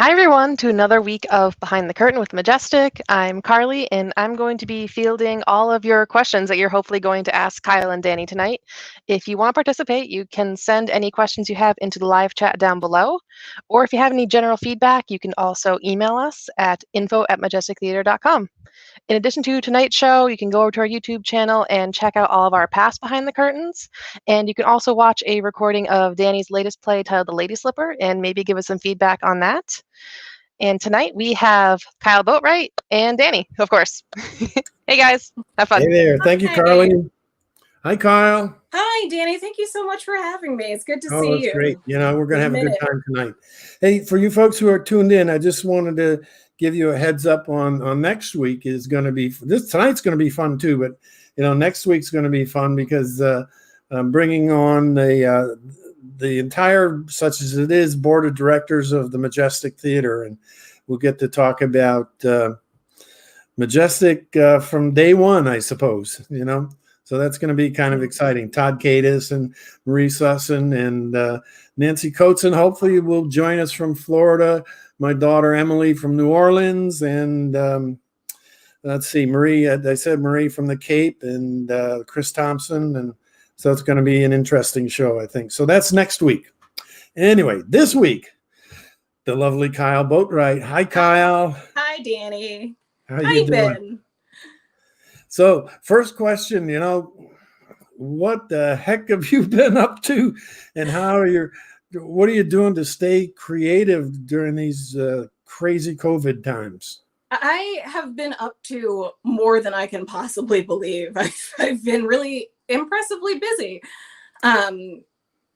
Hi, everyone, to another week of Behind the Curtain with Majestic. I'm Carly, and I'm going to be fielding all of your questions that you're hopefully going to ask Kyle and Danny tonight. If you want to participate, you can send any questions you have into the live chat down below. Or if you have any general feedback, you can also email us at info@majestictheater.com. In addition to tonight's show, you can go over to our YouTube channel and check out all of our past Behind the Curtains. And you can also watch a recording of Danny's latest play titled The Lady Slipper and maybe give us some feedback on that. And tonight we have Kyle Boatwright and Danny, of course. Hey guys, have fun. Hey there. Thank you, Hi. Carly. Hi, Kyle. Hi, Danny. Thank you so much for having me. It's good to see That's you. great. You know, we're going to have a good Minute. time tonight. Hey, for you folks who are tuned in, I just wanted to give you a heads up on next week is going to be tonight's going to be fun too, but next week's going to be fun because I'm bringing on the entire, such as it is, board of directors of the Majestic Theater, and we'll get to talk about Majestic from day one, I suppose. So that's going to be kind of exciting. Todd Cadis and Marie Sussin and Nancy Coates, hopefully will join us from Florida. My daughter Emily from New Orleans, and let's see, Marie. I said Marie from the Cape, and Chris Thompson, and so it's going to be an interesting show, I think. So that's next week. Anyway, this week, the lovely Kyle Boatwright. Hi, Kyle. Hi, Danny. How you doing? So, first question, what the heck have you been up to, and what are you doing to stay creative during these crazy COVID times? I have been up to more than I can possibly believe. I've been really impressively busy,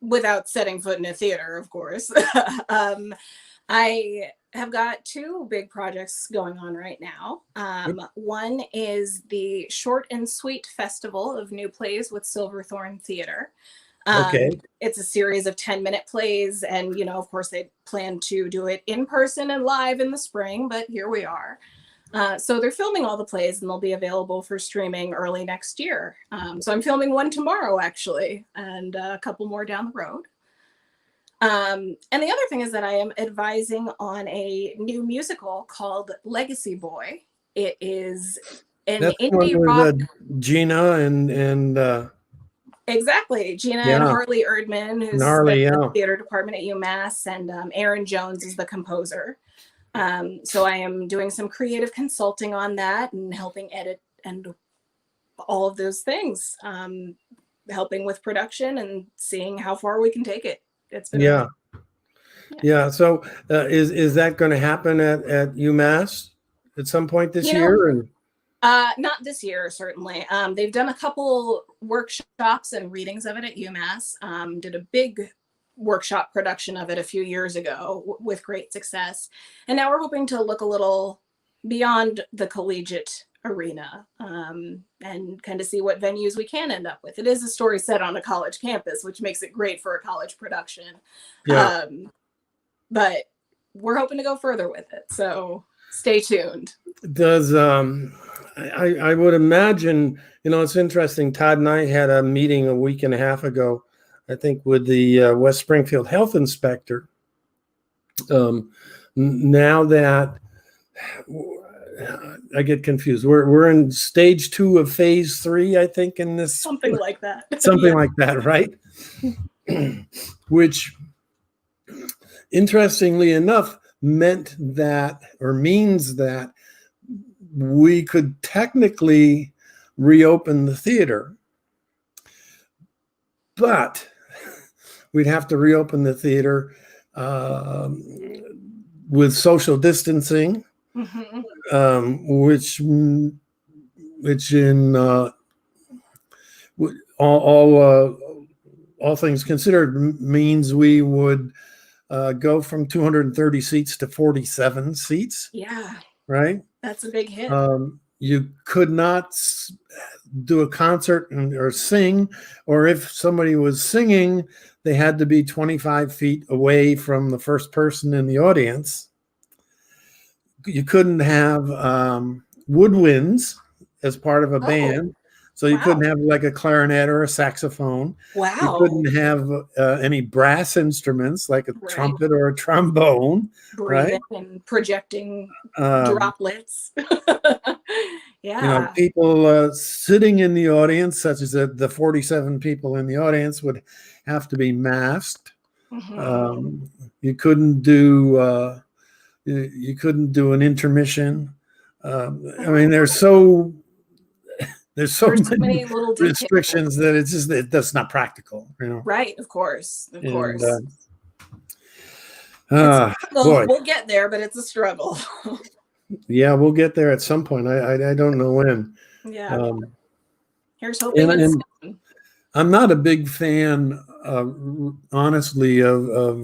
without setting foot in a theater, of course. I have got two big projects going on right now. One is the Short and Sweet Festival of New Plays with Silverthorne Theater. Okay. It's a series of 10-minute plays, and of course they plan to do it in person and live in the spring, but here we are. So they're filming all the plays, and they'll be available for streaming early next year. So I'm filming one tomorrow, actually, and a couple more down the road. And the other thing is that I am advising on a new musical called Legacy Boy. It is an indie rock. Gina and exactly, Gina and Harley Erdman, who's the theater department at UMass, and Aaron Jones is the composer. So I am doing some creative consulting on that and helping edit and all of those things, helping with production and seeing how far we can take it. It's been So is that going to happen at UMass at some point this year? Not this year, certainly. They've done a couple workshops and readings of it at UMass. Did a big workshop production of it a few years ago with great success. And now we're hoping to look a little beyond the collegiate arena, and kind of see what venues we can end up with. It is a story set on a college campus, which makes it great for a college production. But we're hoping to go further with it. So stay tuned. Does I would imagine, it's interesting. Todd and I had a meeting a week and a half ago, I think, with the West Springfield health inspector. Now that I get confused, we're in stage 2 of phase 3, I think, in this. Something like that. Something like that, right? Which, interestingly enough, means that we could technically reopen the theater, but we'd have to reopen the theater with social distancing, which in all things considered means we would go from 230 seats to 47 seats. Yeah. Right? That's a big hit. You could not do a concert or sing, or if somebody was singing, they had to be 25 feet away from the first person in the audience. You couldn't have woodwinds as part of a band. So you Wow. couldn't have like a clarinet or a saxophone. Wow. You couldn't have any brass instruments like a trumpet or a trombone. Breathing right? And projecting droplets. Yeah. People sitting in the audience, such as the 47 people in the audience, would have to be masked. You couldn't do an intermission. I mean, there's so many little restrictions details. that that's not practical, Right, of course. Boy. We'll get there, but it's a struggle. Yeah, we'll get there at some point. I don't know when. Yeah. Here's hoping. I'm not a big fan, honestly, of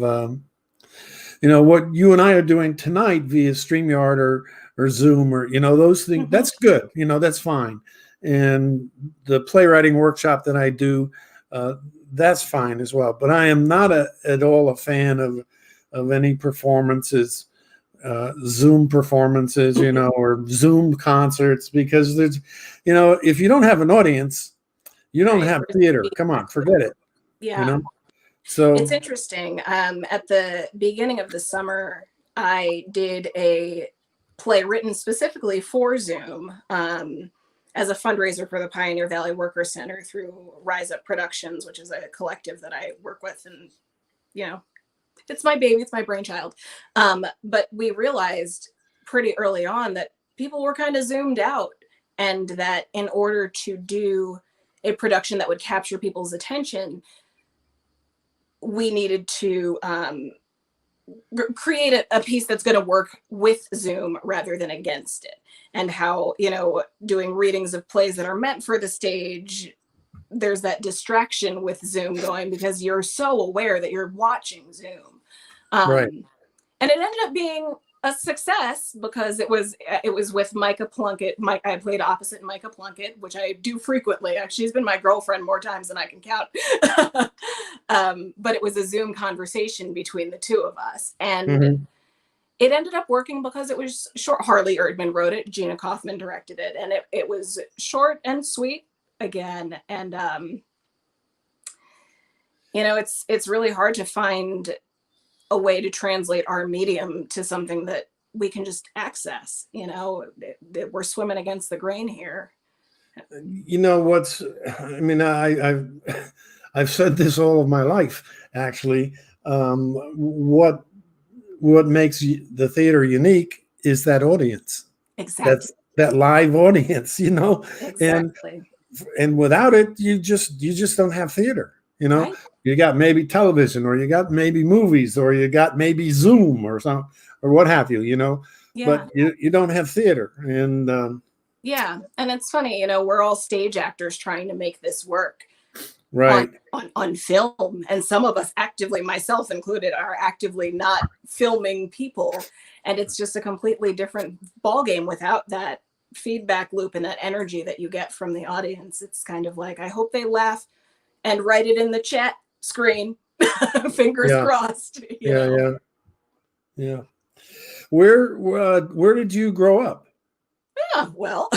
what you and I are doing tonight via StreamYard or Zoom or those things. That's good. That's fine. And the playwriting workshop that I do, that's fine as well. But I am not at all a fan of any performances, Zoom performances, or Zoom concerts, because there's, if you don't have an audience, you don't have theater. Come on, forget it. Yeah. So it's interesting. At the beginning of the summer, I did a play written specifically for Zoom as a fundraiser for the Pioneer Valley Worker Center through Rise Up Productions, which is a collective that I work with. And, it's my baby, it's my brainchild. But we realized pretty early on that people were kind of zoomed out, and that in order to do a production that would capture people's attention, we needed to create a piece that's going to work with Zoom rather than against it. And how, doing readings of plays that are meant for the stage, there's that distraction with Zoom going because you're so aware that you're watching Zoom. Right. And it ended up being a success because it was with Micah Plunkett. I played opposite Micah Plunkett, which I do frequently. She's been my girlfriend more times than I can count. But it was a Zoom conversation between the two of us. And it ended up working because it was short. Harley Erdman wrote it. Gina Kaufman directed it. And it was short and sweet again. And, it's really hard to find a way to translate our medium to something that we can just access. We're swimming against the grain here. I've said this all of my life, actually. What makes the theater unique is that audience. Exactly. That's that live audience, Exactly. And without it, you just don't have theater. Right? You got maybe television, or you got maybe movies, or you got maybe Zoom or something, or what have you, Yeah. But you don't have theater. And yeah. And it's funny, we're all stage actors trying to make this work. Right. On film. And some of us actively, myself included, are actively not filming people. And it's just a completely different ballgame without that feedback loop and that energy that you get from the audience. It's kind of like, I hope they laugh and write it in the chat screen. Fingers crossed. Yeah. Where did you grow up? Yeah, well,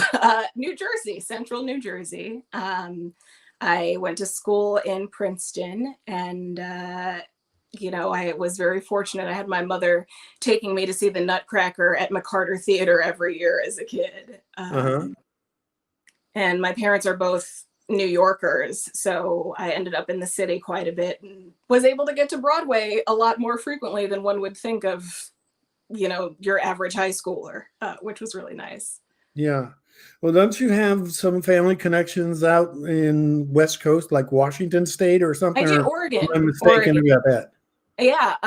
New Jersey, central New Jersey. I went to school in Princeton, and I was very fortunate. I had my mother taking me to see the Nutcracker at McCarter Theater every year as a kid. And my parents are both New Yorkers, so I ended up in the city quite a bit and was able to get to Broadway a lot more frequently than one would think of, your average high schooler, which was really nice. Yeah. Well, don't you have some family connections out in West Coast, like Washington State or something? I do. Oregon. I'm mistaken about that. Yeah.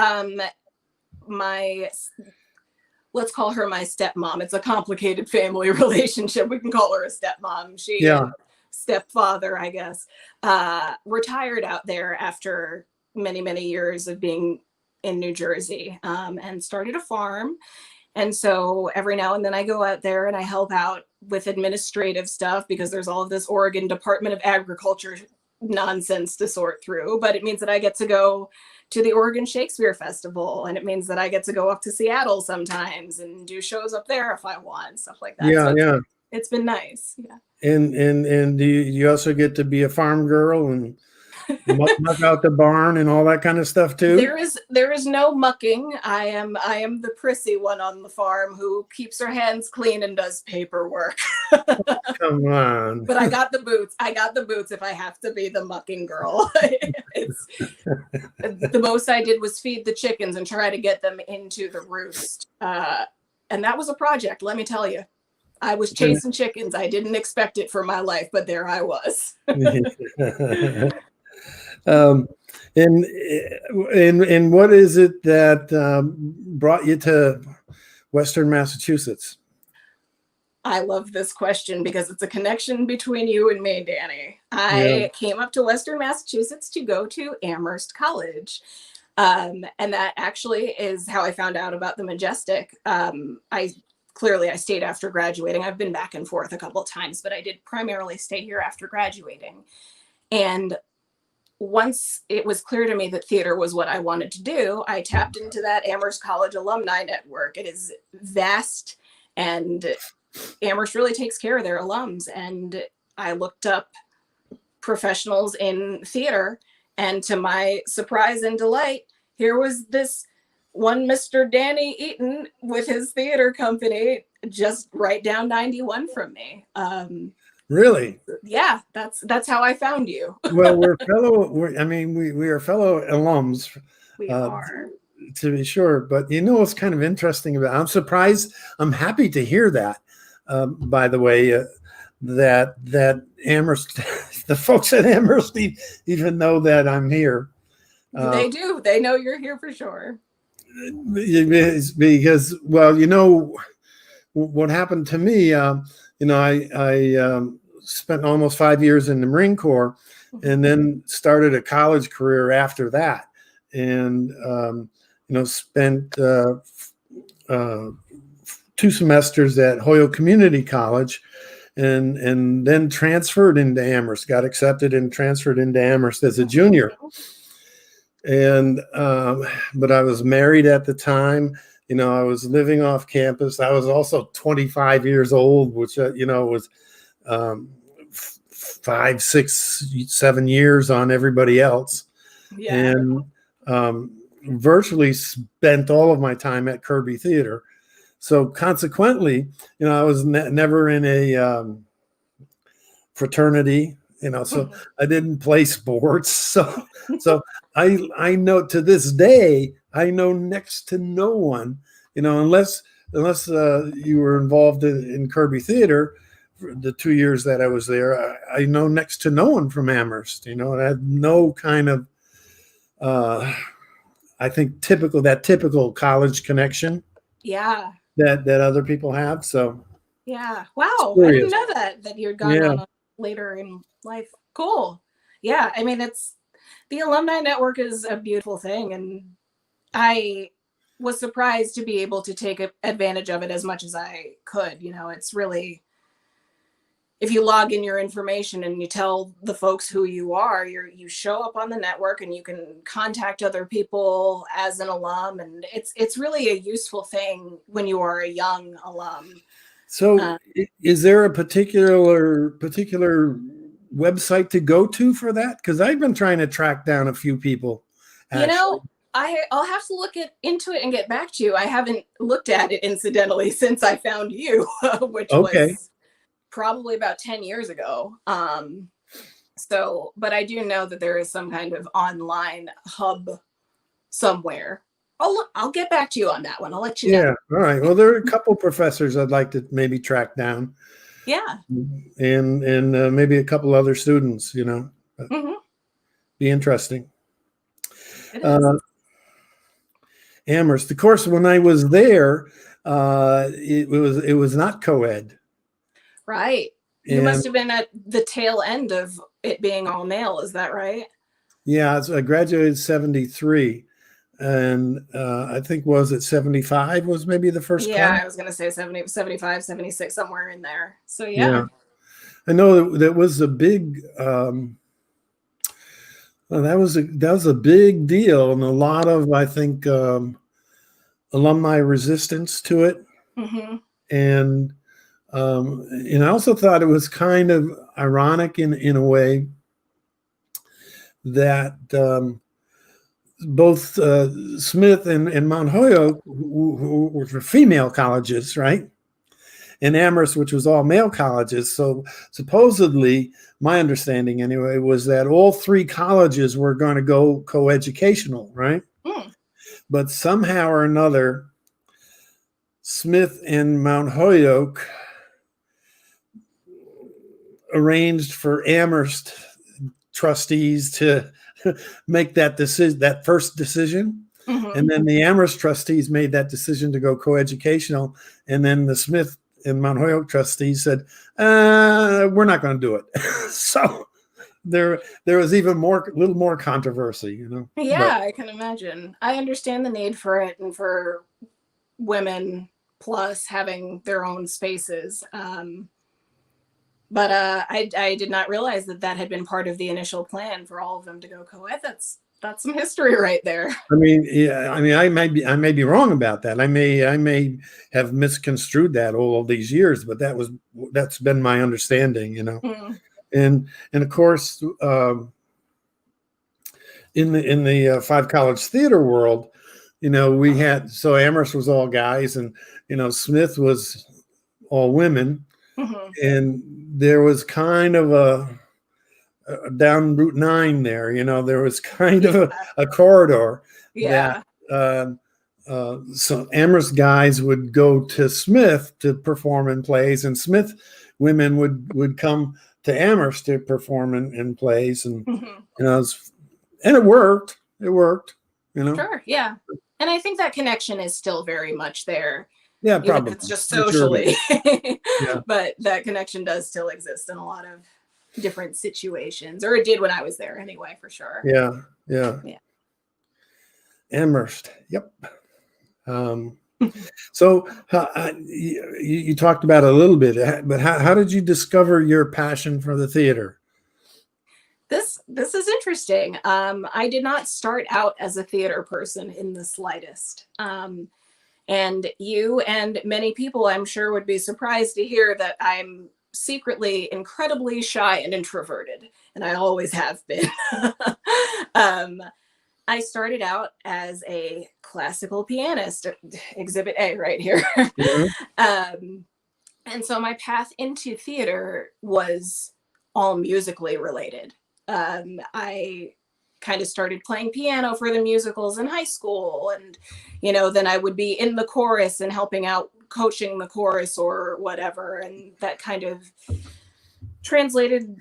Let's call her my stepmom. It's a complicated family relationship. We can call her a stepmom. Stepfather, I guess, retired out there after many, many years of being in New Jersey, and started a farm. And so every now and then I go out there and I help out with administrative stuff because there's all of this Oregon Department of Agriculture nonsense to sort through. But it means that I get to go to the Oregon Shakespeare Festival, and it means that I get to go up to Seattle sometimes and do shows up there if I want, stuff like that. Yeah. It's been nice. Yeah. And do you also get to be a farm girl and muck out the barn and all that kind of stuff too? There is no mucking. I am the prissy one on the farm who keeps her hands clean and does paperwork. Come on. But I got the boots. I got the boots if I have to be the mucking girl. The most I did was feed the chickens and try to get them into the roost. And that was a project, let me tell you. I was chasing chickens. I didn't expect it for my life, but there I was. And what is it that brought you to Western Massachusetts? I love this question because it's a connection between you and me, Danny. I came up to Western Massachusetts to go to Amherst College. And that actually is how I found out about the Majestic. I stayed after graduating. I've been back and forth a couple of times, but I did primarily stay here after graduating. And once it was clear to me that theater was what I wanted to do, I tapped into that Amherst College alumni network. It is vast, and Amherst really takes care of their alums. And I looked up professionals in theater, and to my surprise and delight, here was this one Mr. Danny Eaton with his theater company just right down 91 from me. Really? Yeah, that's how I found you. Well, we are fellow alums. We are. To be sure. But what's kind of interesting about it? I'm surprised. I'm happy to hear that, by the way, that Amherst, the folks at Amherst even know that I'm here. They do. They know you're here for sure. Because, well, what happened to me, I spent almost 5 years in the Marine Corps and then started a college career after that. And, spent 2 semesters at Folio Community College and then transferred into Amherst, got accepted and transferred into Amherst as a junior. And, but I was married at the time. I was living off campus. I was also 25 years old, which, was 5, 6, 7 years on everybody else. Yeah. And virtually spent all of my time at Kirby Theater. So consequently, I was never in a fraternity, so I didn't play sports. So I know to this day, I know next to no one, unless you were involved in Kirby Theater for the 2 years that I was there. I know next to no one from Amherst, and I had no kind of, I think typical college connection. Yeah. That other people have. So. Yeah. Wow. I didn't know that you had gone on later in life. Cool. Yeah. I mean, the alumni network is a beautiful thing, and I was surprised to be able to take advantage of it as much as I could. It's really, if you log in your information and you tell the folks who you are, you show up on the network and you can contact other people as an alum, and it's really a useful thing when you are a young alum. So is there a particular website to go to for that? Because I've been trying to track down a few people. Actually. I'll have to look into it and get back to you. I haven't looked at it, incidentally, since I found you, which was probably about 10 years ago. But I do know that there is some kind of online hub somewhere. I'll get back to you on that one. I'll let you know. Yeah. All right. Well, there are a couple professors I'd like to maybe track down. Yeah. And maybe a couple other students, be interesting. Amherst, of course, when I was there, it was not co-ed. Right. You must have been at the tail end of it being all male. Is that right? Yeah. I graduated 73. And I think, was it 75 was maybe the first class? class? I was going to say 70, 75, 76, somewhere in there. So, yeah. I know that was a big, that was a big deal, and a lot of, I think, alumni resistance to it. Mm-hmm. And And I also thought it was kind of ironic in a way that both Smith and Mount Holyoke, which were female colleges, right? And Amherst, which was all male colleges. So supposedly, my understanding anyway, was that all three colleges were going to go coeducational, right? Mm. But somehow or another, Smith and Mount Holyoke arranged for Amherst trustees to make that decision, that first decision. Mm-hmm. And then the Amherst trustees made that decision to go coeducational. And then the Smith and Mount Holyoke trustees said, we're not going to do it. So there was even a little more controversy, you know? Yeah, I can imagine. I understand the need for it and for women plus having their own spaces. But I did not realize that had been part of the initial plan for all of them to go co-ed. That's some history right there. I mean, yeah. I mean, I may be wrong about that. I may have misconstrued that all of these years, but that's been my understanding, you know. Mm. And of course, in the five college theater world, you know, we had, so Amherst was all guys, and you know, Smith was all women. Mm-hmm. And there was kind of a down Route 9 there, you know, there was kind of a corridor that so Amherst guys would go to Smith to perform in plays, and Smith women would come to Amherst to perform in plays, and mm-hmm. you know, and it worked, you know. Sure, yeah. And I think that connection is still very much there. Yeah, probably. Even if it's just socially. Sure. Yeah. But that connection does still exist in a lot of different situations, or it did when I was there anyway, for sure. Yeah. Amherst. Yep. So you talked about it a little bit, but how did you discover your passion for the theater? This is interesting. I did not start out as a theater person in the slightest. And you and many people, I'm sure, would be surprised to hear that I'm secretly incredibly shy and introverted, and I always have been. I started out as a classical pianist, Exhibit A right here. Mm-hmm. And so my path into theater was all musically related. I kind of started playing piano for the musicals in high school, and you know, then I would be in the chorus and helping out coaching the chorus or whatever, and that kind of translated,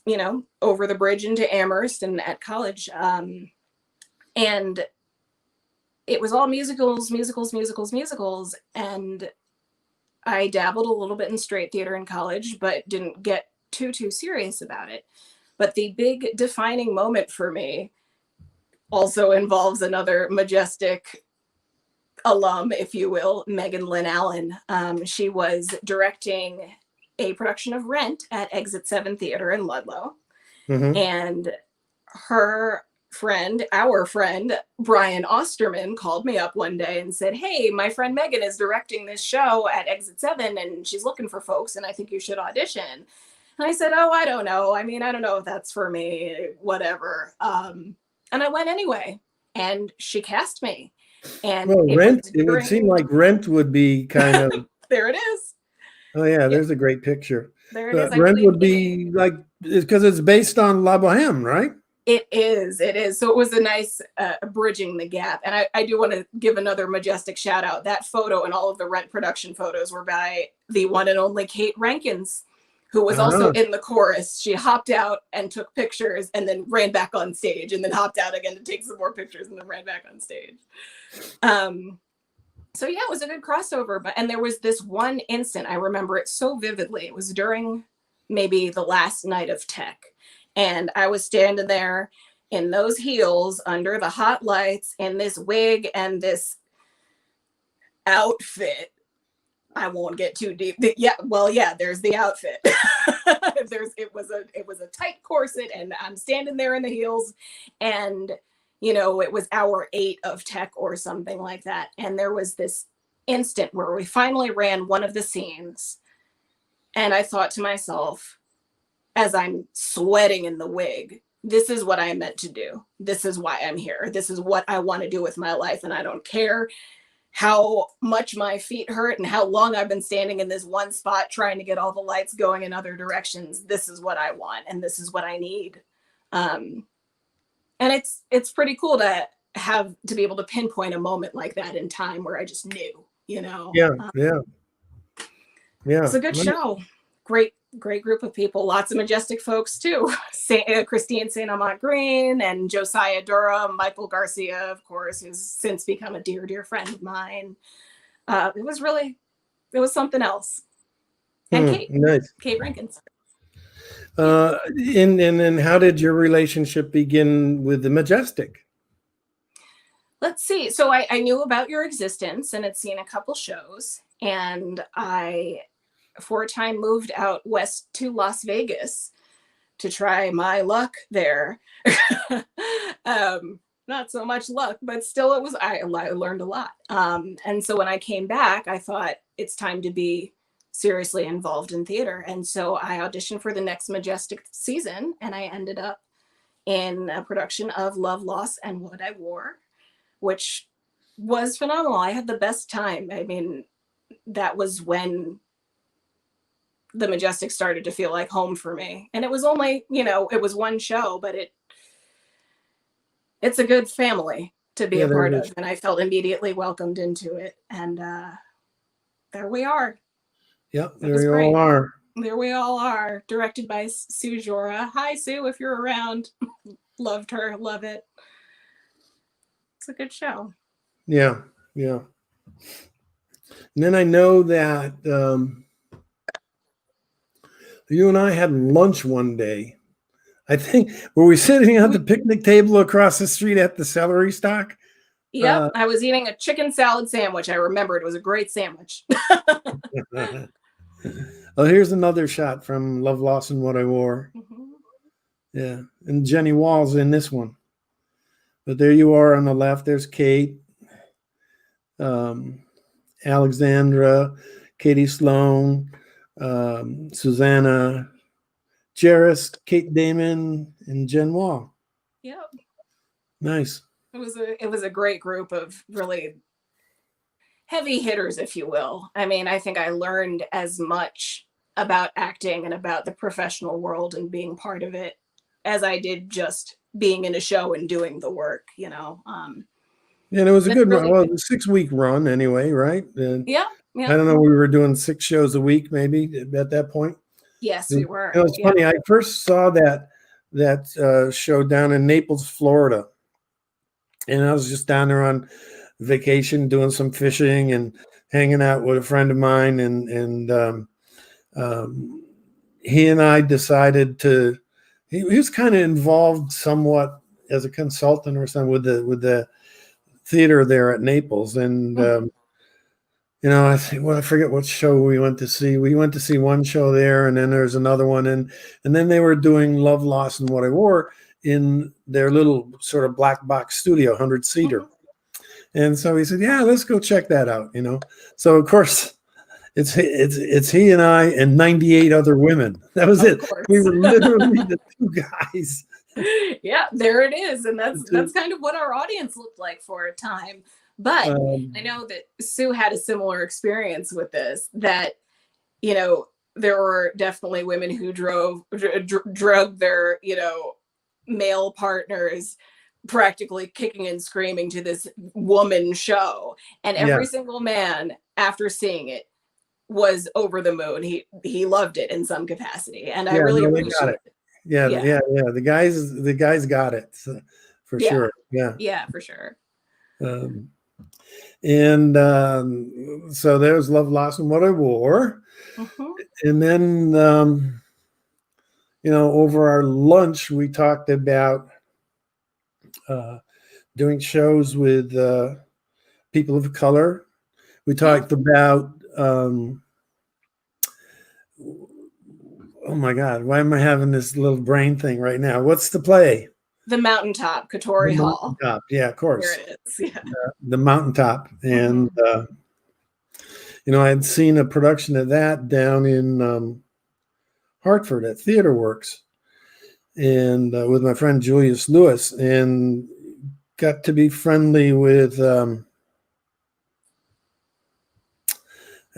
you know, over the bridge into Amherst and at college, and it was all musicals, and I dabbled a little bit in straight theater in college, but didn't get too serious about it. But the big defining moment for me also involves another Majestic alum, if you will, Megan Lynn Allen. She was directing a production of Rent at Exit 7 Theater in Ludlow. Mm-hmm. And our friend, Brian Osterman, called me up one day and said, "Hey, my friend Megan is directing this show at Exit 7 and she's looking for folks, and I think you should audition." And I said, "Oh, I don't know. I mean, I don't know if that's for me, whatever." And I went anyway, and she cast me. And well, it would seem like Rent would be kind of. There it is. Oh yeah, there's a great picture. There it is. Rent would be like, because it's based on La Boheme, right? It is. So it was a nice bridging the gap. And I do want to give another Majestic shout out. That photo and all of the Rent production photos were by the one and only Kate Rankins, who was also in the chorus. She hopped out and took pictures and then ran back on stage, and then hopped out again to take some more pictures and then ran back on stage. So yeah, it was a good crossover. And there was this one instant, I remember it so vividly. It was during maybe the last night of tech. And I was standing there in those heels under the hot lights in this wig and this outfit. I won't get too deep. There's the outfit. It was a tight corset, and I'm standing there in the heels, and you know, it was hour 8 of tech or something like that. And there was this instant where we finally ran one of the scenes And I thought to myself, as I'm sweating in the wig, this is what I meant to do. This is why I'm here. This is what I want to do with my life. And I don't care how much my feet hurt and how long I've been standing in this one spot trying to get all the lights going in other directions. This is what I want, and this is what I need. And it's pretty cool to be able to pinpoint a moment like that in time where I just knew, you know. Yeah. It's a good show. Great group of people. Lots of Majestic folks too. Christine St. Amant Green and Josiah Durham, Michael Garcia, of course, who's since become a dear friend of mine. It was something else. And Kate Rankins. And then how did your relationship begin with the Majestic? Let's see. So I knew about your existence and had seen a couple shows, and I, for a time, moved out west to Las Vegas to try my luck there. Not so much luck, but still I learned a lot. And so when I came back, I thought it's time to be seriously involved in theater. And so I auditioned for the next Majestic season, and I ended up in a production of Love, Loss, and What I Wore, which was phenomenal. I had the best time. I mean, that was when the Majestic started to feel like home for me. And it was only, it was one show, but it's a good family to be a part of. And I felt immediately welcomed into it. And there we are. Yep, there you all are. There we all are. Directed by Sue Jora. Hi, Sue, if you're around. Loved her. Love it. It's a good show. Yeah. And then I know that you and I had lunch one day. I think, were we sitting at the picnic table across the street at the celery stock? Yep, I was eating a chicken salad sandwich. I remember it was a great sandwich. Well, here's another shot from Love, Loss, and What I Wore. Mm-hmm. Yeah, and Jenny Wall's in this one. But there you are on the left. There's Kate, Alexandra, Katie Sloan, Susanna Jarris, Kate Damon, and Jen Wall. Yep. Nice. It was a great group of really heavy hitters, if you will. I mean, I think I learned as much about acting and about the professional world and being part of it as I did just being in a show and doing the work, And it was a good run. Well, it was a 6-week run anyway, right? And yeah. I don't know, we were doing 6 shows a week maybe at that point. Yes, we were. It was funny. I first saw that show down in Naples, Florida. And I was just down there on vacation doing some fishing and hanging out with a friend of mine. And he and I decided to, he was kind of involved somewhat as a consultant or something with the theater there at Naples. And, I forget what show we went to see. We went to see one show there, and then there's another one. And then they were doing Love, Loss, and What I Wore in their little sort of black box studio, 100-seater. And so he said, yeah, let's go check that out, So, of course, it's he and I and 98 other women. That was it. We were literally the 2 guys. Yeah, there it is. And that's kind of what our audience looked like for a time. But I know that Sue had a similar experience with this, that, there were definitely women who drug their, male partners practically kicking and screaming to this woman show. And every single man, after seeing it, was over the moon. He loved it in some capacity. And I really appreciate it. Yeah. The guys got it for sure. Yeah, for sure. So there's Love, Loss, and What I Wore. And then, over our lunch, we talked about doing shows with people of color. We talked about, oh my God, why am I having this little brain thing right now? What's the play? The Mountaintop, Katori Hall. Mountaintop. Yeah, of course. There it is. Yeah. The Mountaintop. And, I had seen a production of that down in Hartford at Theater Works, and with my friend Julius Lewis, and got to be friendly with.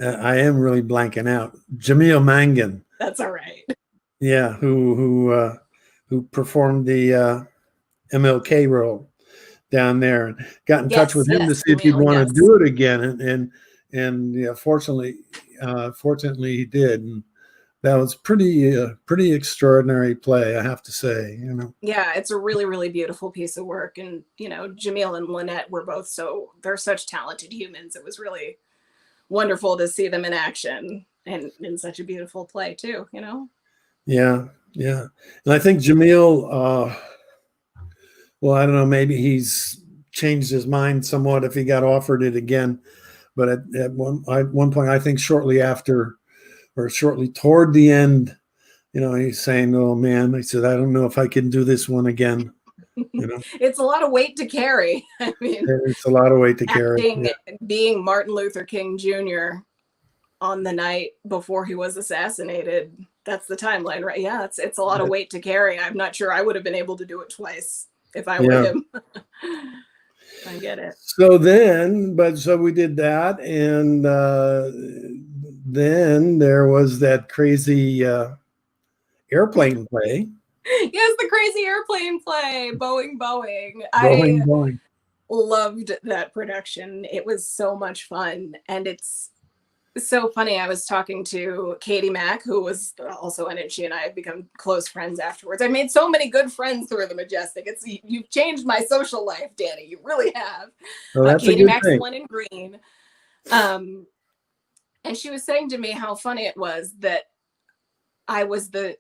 I am really blanking out. Jamil Mangan. That's all right. Yeah, who performed the MLK role down there, and got in touch with him to see if he'd want to do it again, and yeah, fortunately he did, and that was pretty extraordinary play, I have to say. Yeah, it's a really, really beautiful piece of work, and Jamil and Lynette were both they're such talented humans. It was really wonderful to see them in action and in such a beautiful play too. Yeah, and I think Jamil, well, I don't know, maybe he's changed his mind somewhat if he got offered it again. But at one point, I think shortly after, or shortly toward the end, he's saying, "Oh man," he said, "I don't know if I can do this one again." It's a lot of weight to carry. I mean, it's a lot of weight to carry. Yeah. Being Martin Luther King Jr. on the night before he was assassinated. That's the timeline, right? Yeah, it's a lot of weight to carry. I'm not sure I would have been able to do it twice if I were him. I get it. So we did that, and then there was that crazy airplane play. Yes, the crazy airplane play, Boeing. I loved that production. It was so much fun, and it's so funny. I was talking to Katie Mack, who was also in it. She and I have become close friends afterwards. I made so many good friends through the Majestic. You've changed my social life, Danny. You really have. Katie Mack's the one in green. And she was saying to me how funny it was that I was the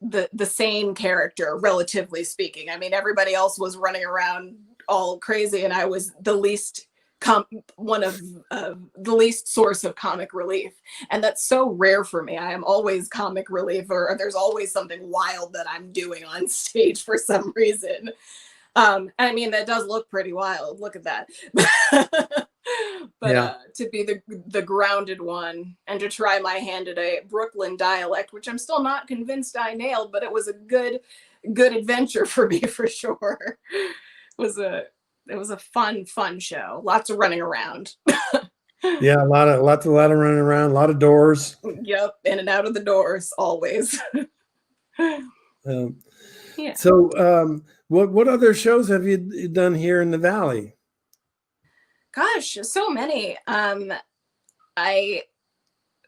sane character, relatively speaking. I mean, everybody else was running around all crazy, and I was the least one of the least source of comic relief, and that's so rare for me. I am always comic relief, or there's always something wild that I'm doing on stage for some reason. I mean, that does look pretty wild. Look at that. But to be the grounded one and to try my hand at a Brooklyn dialect, which I'm still not convinced I nailed, but it was a good adventure for me for sure. It was a fun show. Lots of running around. Yeah, a lot of running around, a lot of doors. Yep, in and out of the doors always. Yeah. So, what other shows have you done here in the Valley? Gosh, so many. I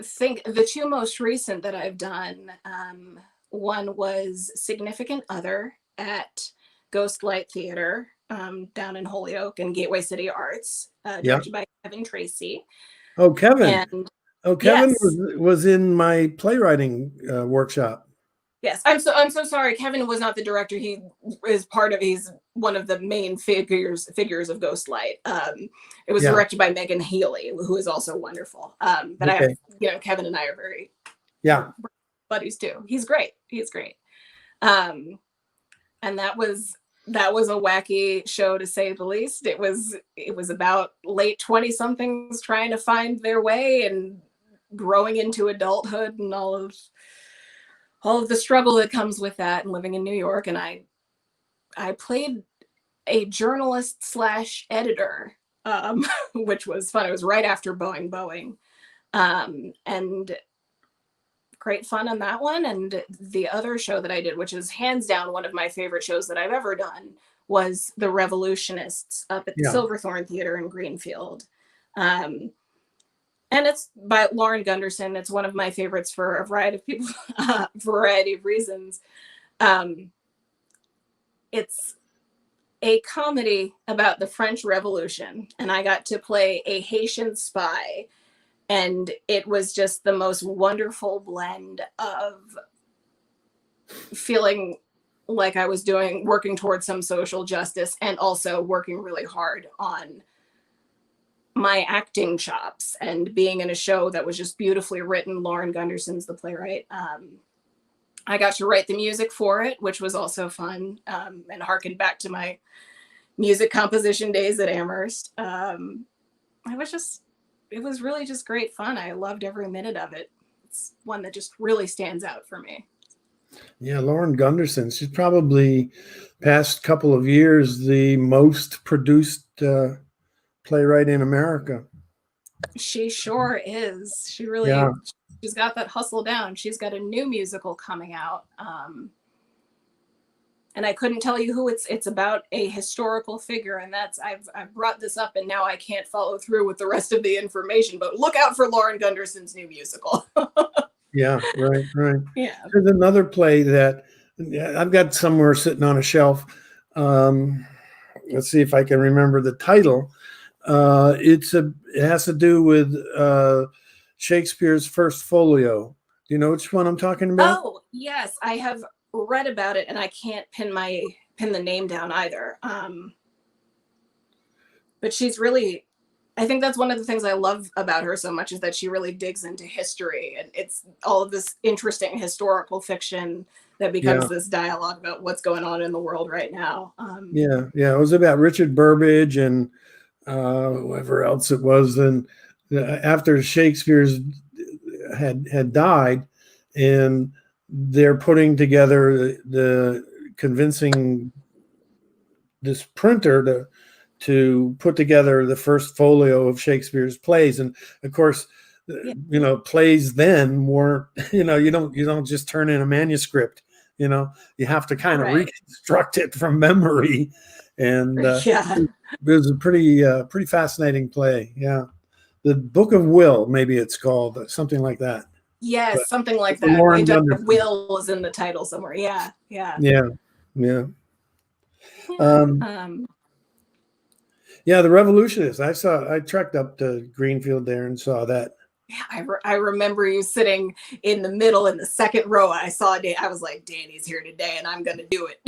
think the two most recent that I've done, one was Significant Other at Ghostlight Theater down in Holyoke and Gateway City Arts, directed by Kevin Tracy. Oh, Kevin! Kevin was in my playwriting workshop. Yes, I'm so sorry. Kevin was not the director. He is he's one of the main figures of Ghostlight. It was directed by Megan Healy, who is also wonderful. But I have, Kevin and I are very buddies too. He's great. And that was a wacky show, to say the least. It was about late 20-somethings trying to find their way and growing into adulthood and all of the struggle that comes with that, and living in New York. And I played a journalist / editor, which was fun. It was right after Boeing. And great fun on that one. And the other show that I did, which is hands down one of my favorite shows that I've ever done, was The Revolutionists up at the Silverthorne Theater in Greenfield. And it's by Lauren Gunderson. It's one of my favorites for a variety of people, variety of reasons. It's a comedy about the French Revolution, and I got to play a Haitian spy. And it was just the most wonderful blend of feeling like I was working towards some social justice, and also working really hard on my acting chops and being in a show that was just beautifully written. Lauren Gunderson's the playwright. I got to write the music for it, which was also fun, and harkened back to my music composition days at Amherst. It was really just great fun. I loved every minute of it. It's one that just really stands out for me. Yeah, Lauren Gunderson. She's probably past couple of years the most produced playwright in America. She sure is. She's got that hustle down. She's got a new musical coming out. And I couldn't tell you who it's about, a historical figure. And I've brought this up and now I can't follow through with the rest of the information, but look out for Lauren Gunderson's new musical. Yeah, right. Yeah. There's another play that I've got somewhere sitting on a shelf. Let's see if I can remember the title. It has to do with Shakespeare's first folio. Do you know which one I'm talking about? Oh, yes, I have read about it, and I can't pin the name down either. But she's really, I think that's one of the things I love about her so much, is that she really digs into history, and it's all of this interesting historical fiction that becomes this dialogue about what's going on in the world right now. Yeah, it was about Richard Burbage and whoever else it was. And after Shakespeare's had died, and they're putting together the convincing this printer to put together the first folio of Shakespeare's plays. And of course, plays then weren't, you don't just turn in a manuscript, you have to kind of reconstruct it from memory. And it was a pretty fascinating play. Yeah. The Book of Will, maybe it's called, something like that. Yes, but something like that. Will is in the title somewhere. Yeah. The Revolutionists. I trekked up to Greenfield there and saw that. Yeah, I remember you sitting in the middle in the second row. I saw I was like, Danny's here today and I'm going to do it.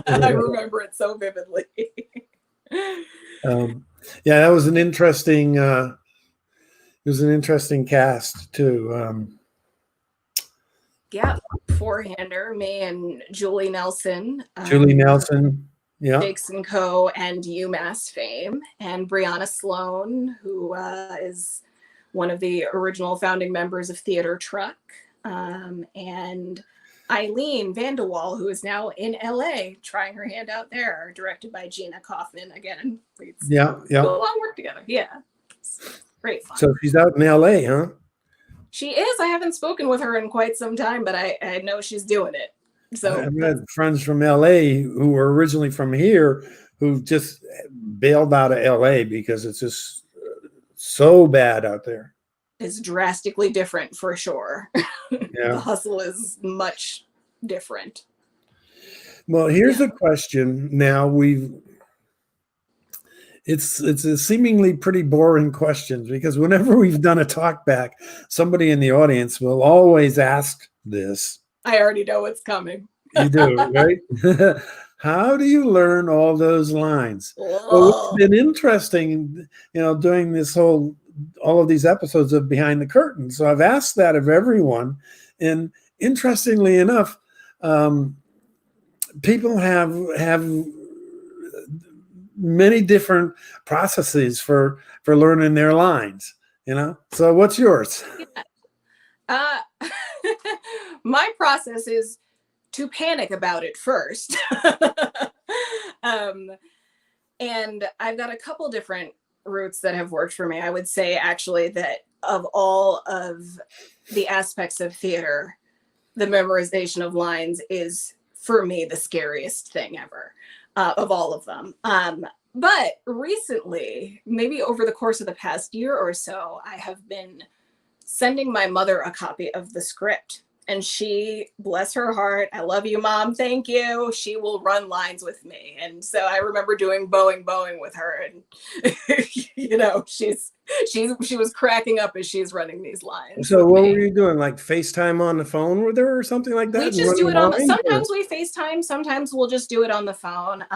I remember it so vividly. That was an interesting, cast too. Four-hander, me and Julie Nelson. Yeah. Jakes & Co. and UMass fame, and Brianna Sloan, who is one of the original founding members of Theater Truck, and Eileen Vanderwall, who is now in LA trying her hand out there, directed by Gina Kaufman. Again, we do a lot of work together. Yeah, it's great fun. So she's out in LA, huh? She is. I haven't spoken with her in quite some time, but I know she's doing it. So I've had friends from LA who were originally from here who just bailed out of LA because it's just so bad out there. It's drastically different for sure. The hustle is much different. Well, here's a question. Now it's a seemingly pretty boring question, because whenever we've done a talk back, somebody in the audience will always ask this. I already know what's coming. You do, right? How do you learn all those lines? Well, it's been interesting, doing all of these episodes of Behind the Curtain. So I've asked that of everyone. And interestingly enough, people have many different processes for learning their lines, So what's yours? My process is to panic about it first. And I've got a couple different routes that have worked for me. I would say actually that of all of the aspects of theater, the memorization of lines is for me the scariest thing ever, of all of them. But recently, maybe over the course of the past year or so, I have been sending my mother a copy of the script. And she, bless her heart, I love you, Mom, thank you. She will run lines with me. And so I remember doing Boeing with her. And, she was cracking up as she's running these lines. So what were you doing? Like FaceTime on the phone with her or something like that? We just do it sometimes we FaceTime, sometimes we'll just do it on the phone.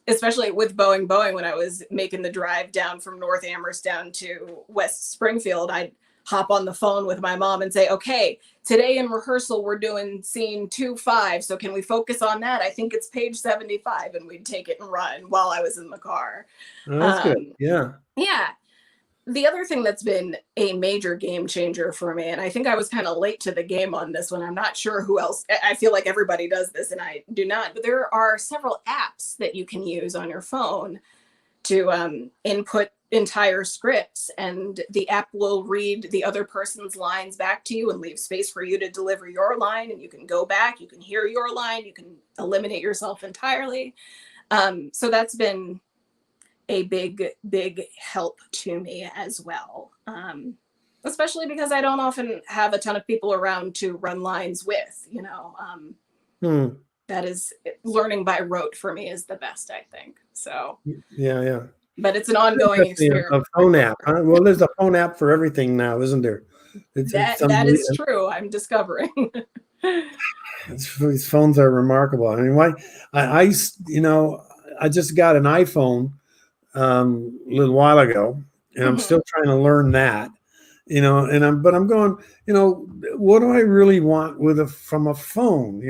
Especially with Boeing, when I was making the drive down from North Amherst down to West Springfield, I'd hop on the phone with my mom and say, okay, today in rehearsal, we're doing scene 2-5. So can we focus on that? I think it's page 75. And we'd take it and run while I was in the car. Oh, that's good. Yeah. Yeah. the other thing that's been a major game changer for me, and I think I was kind of late to the game on this one. I'm not sure who else. I feel like everybody does this and I do not, but there are several apps that you can use on your phone to input entire scripts, and the app will read the other person's lines back to you and leave space for you to deliver your line, and you can go back, you can hear your line, you can eliminate yourself entirely. So that's been a big help to me as well, especially because I don't often have a ton of people around to run lines with, That is, learning by rote for me is the best, I think. So yeah. But it's an ongoing experience. A phone app. Huh? Well, there's a phone app for everything now, isn't there? That is true. I'm discovering. These phones are remarkable. I mean, I just got an iPhone a little while ago, and I'm still trying to learn that. But I'm going, what do I really want from a phone?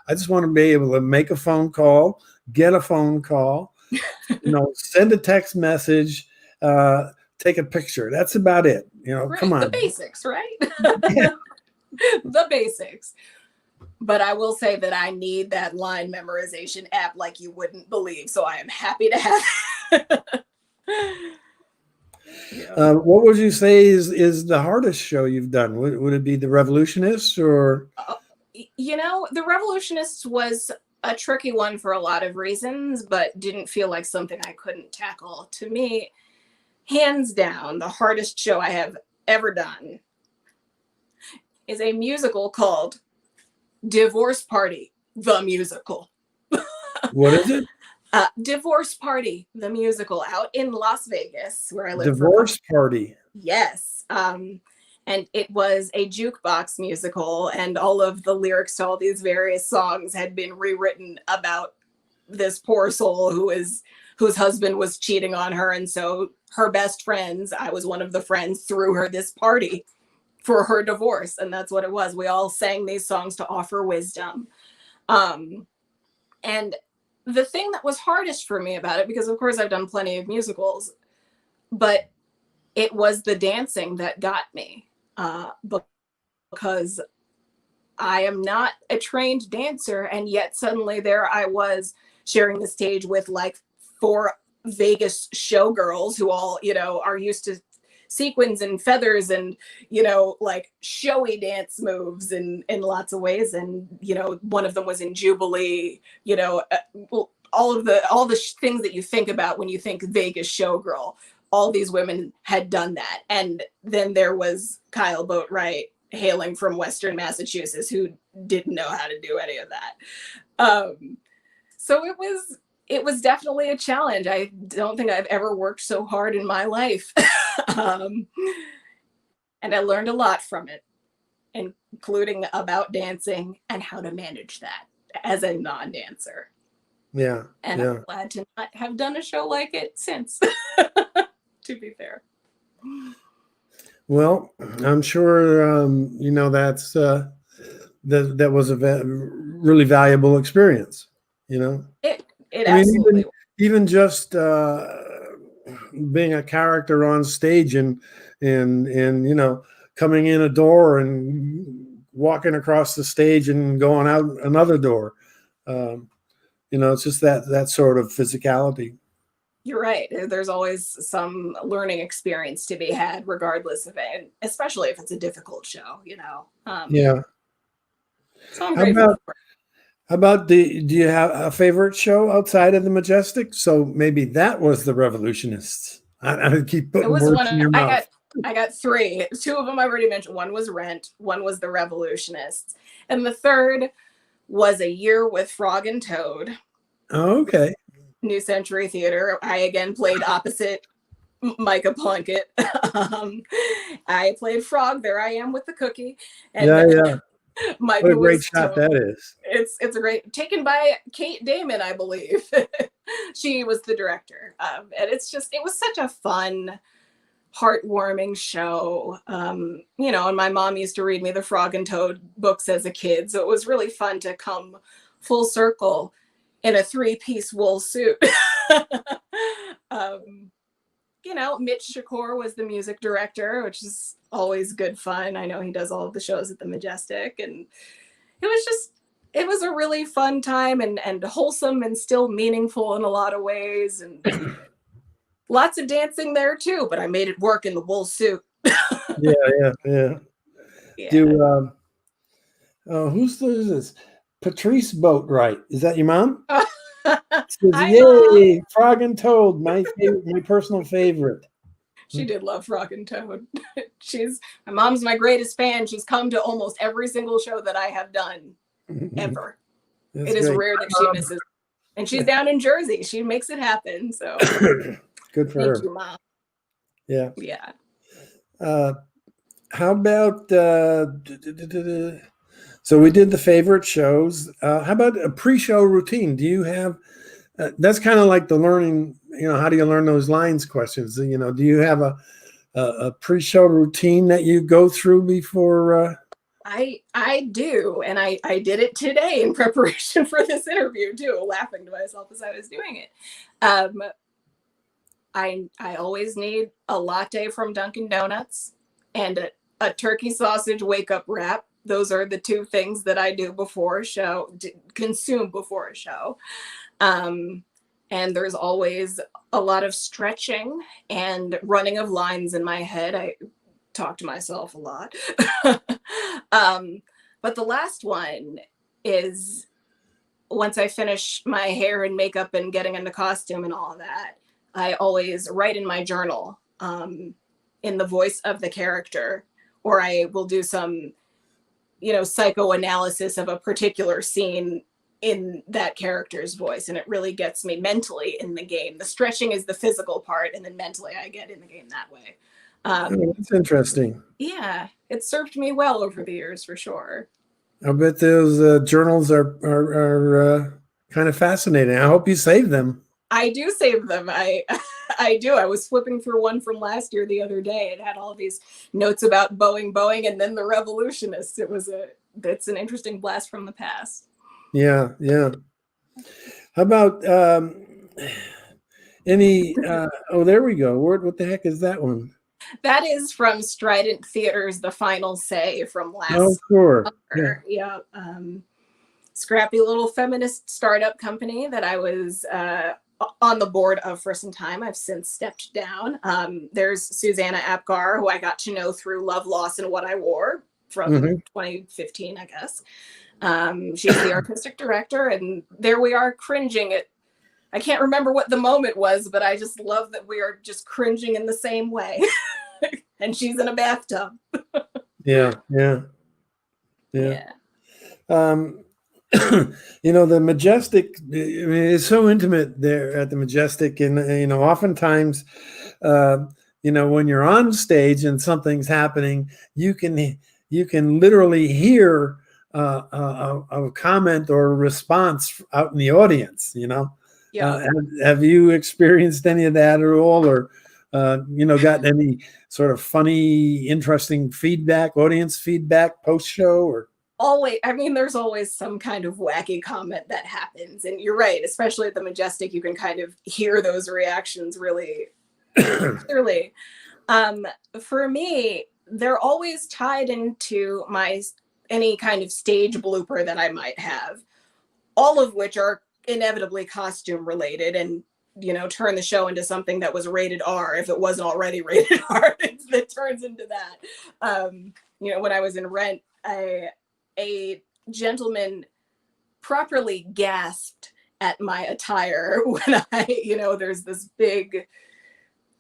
I just want to be able to make a phone call, get a phone call, send a text message, take a picture. That's about it. Right, come on. The basics, right? Yeah. The basics. But I will say that I need that line memorization app like you wouldn't believe. So I am happy to have it. Yeah. What would you say is the hardest show you've done? Would it be The Revolutionists or? The Revolutionists was a tricky one for a lot of reasons, but didn't feel like something I couldn't tackle. To me, hands down, the hardest show I have ever done is a musical called Divorce Party, the musical. What is it? Divorce Party, the musical, out in Las Vegas, where I live. Divorce Party. Yes. And it was a jukebox musical, and all of the lyrics to all these various songs had been rewritten about this poor soul whose husband was cheating on her. And so her best friends, I was one of the friends, threw her this party for her divorce. And that's what it was. We all sang these songs to offer wisdom. And the thing that was hardest for me about it, because of course I've done plenty of musicals, but it was the dancing that got me, because I am not a trained dancer. And yet suddenly there I was sharing the stage with like 4 Vegas showgirls who all, are used to sequins and feathers and, like showy dance moves in lots of ways. And, one of them was in Jubilee, all the things that you think about when you think Vegas showgirl, all these women had done that. And then there was Kyle Boatwright hailing from Western Massachusetts who didn't know how to do any of that. So it was definitely a challenge. I don't think I've ever worked so hard in my life. And I learned a lot from it, including about dancing and how to manage that as a non-dancer. Yeah. And yeah. I'm glad to not have done a show like it since, to be fair. Well, I'm sure, that's, that was a really valuable experience, It absolutely. Even just being a character on stage and coming in a door and walking across the stage and going out another door. It's just that sort of physicality. You're right. There's always some learning experience to be had, regardless of it, especially if it's a difficult show, Yeah. So I'm grateful for it. How about do you have a favorite show outside of the Majestic? So maybe that was The Revolutionists. I keep putting words in your mouth. I got 3. 2 of them I already mentioned. One was Rent. One was The Revolutionists. And the third was A Year with Frog and Toad. Oh, okay. New Century Theater. I again played opposite Micah Plunkett. I played Frog. There I am with the cookie. And yeah. Micah, what a great shot that is. It's a great, taken by Kate Damon, I believe. She was the director. And it was such a fun, heartwarming show. And my mom used to read me the Frog and Toad books as a kid. So it was really fun to come full circle in a 3-piece wool suit. Mitch Shakur was the music director, which is always good fun. I know he does all of the shows at the Majestic, and it was a really fun time and wholesome and still meaningful in a lot of ways, and lots of dancing there too, but I made it work in the wool suit. Yeah. Do who's this? Patrice Boatwright. Is that your mom? Says, Hi, yay, Mom. Frog and Toad, my personal favorite. She did love Frog and Toad. My mom's my greatest fan. She's come to almost every single show that I have done ever. It is rare that she misses. And she's down in Jersey. She makes it happen. So good for her. Thank you, Mom. Yeah. Yeah. How about so we did the favorite shows. How about a pre-show routine? Do you have that's kind of like the learning, how do you learn those lines questions? Do you have a pre-show routine that you go through before? I do, and I did it today in preparation for this interview too, laughing to myself as I was doing it. I always need a latte from Dunkin' Donuts and a turkey sausage wake-up wrap. Those are the two things that I do before a show, consume before a show. And there's always a lot of stretching and running of lines in my head. I talk to myself a lot. But the last one is once I finish my hair and makeup and getting into costume and all of that, I always write in my journal in the voice of the character, or I will do some, psychoanalysis of a particular scene in that character's voice. And it really gets me mentally in the game. The stretching is the physical part, and then mentally I get in the game that way. That's interesting. Yeah, it served me well over the years for sure. I bet those journals are kind of fascinating. I hope you save them. I do save them. I do. I was flipping through one from last year the other day. It had all these notes about Boeing, and then the revolutionists. That's an interesting blast from the past. Yeah. How about any? There we go. What the heck is that one? That is from Strident Theater's The Final Say from last. Oh, sure. Summer. Yeah. Scrappy little feminist startup company that I was on the board of for some time. I've since stepped down. There's Susanna Apgar, who I got to know through Love, Loss, and What I Wore from 2015, I guess. She's the artistic director, and there we are cringing at. I can't remember what the moment was, but I just love that we are just cringing in the same way. And she's in a bathtub. Yeah. The Majestic, it's so intimate there at the Majestic. And, oftentimes, when you're on stage and something's happening, you can literally hear a comment or a response out in the audience, Yeah. Have you experienced any of that at all, or gotten any sort of funny, interesting feedback, audience feedback post-show? Or there's always some kind of wacky comment that happens, and you're right, especially at the Majestic, you can kind of hear those reactions really clearly. For me, they're always tied into any kind of stage blooper that I might have, all of which are inevitably costume related, and turn the show into something that was rated R if it wasn't already rated R. That turns into that. When I was in Rent, a gentleman properly gasped at my attire when there's this big.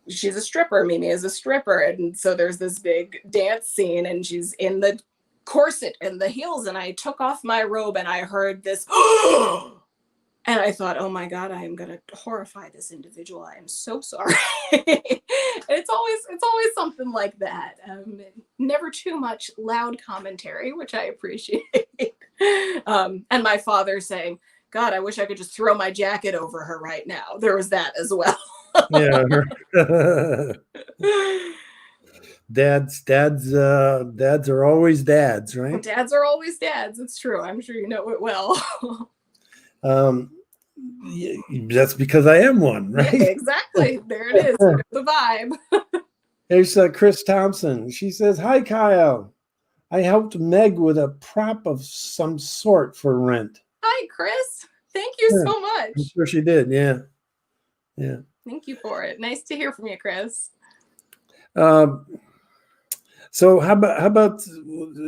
She's a stripper. Mimi is a stripper, and so there's this big dance scene, and she's in the corset and the heels, and I took off my robe, and I heard this. And I thought, oh my God, I am going to horrify this individual. I am so sorry. It's always something like that. Never too much loud commentary, which I appreciate. And my father saying, God, I wish I could just throw my jacket over her right now. There was that as well. Yeah. Dads are always dads, right? Dads are always dads. It's true. I'm sure you know it well. That's because I am one, right? Yeah, exactly. There it is. The vibe. There's Chris Thompson. She says, "Hi, Kyle. I helped Meg with a prop of some sort for rent." Hi, Chris. Thank you so much. I'm sure she did. Yeah. Thank you for it. Nice to hear from you, Chris. So how about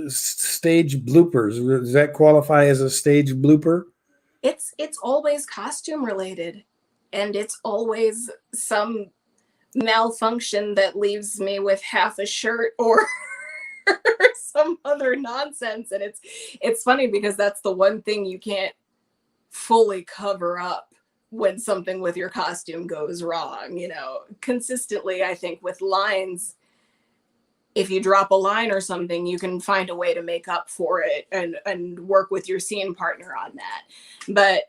stage bloopers? Does that qualify as a stage blooper? It's always costume related, and it's always some malfunction that leaves me with half a shirt or some other nonsense. And it's funny because that's the one thing you can't fully cover up when something with your costume goes wrong. Consistently, I think with lines, if you drop a line or something, you can find a way to make up for it and work with your scene partner on that. But,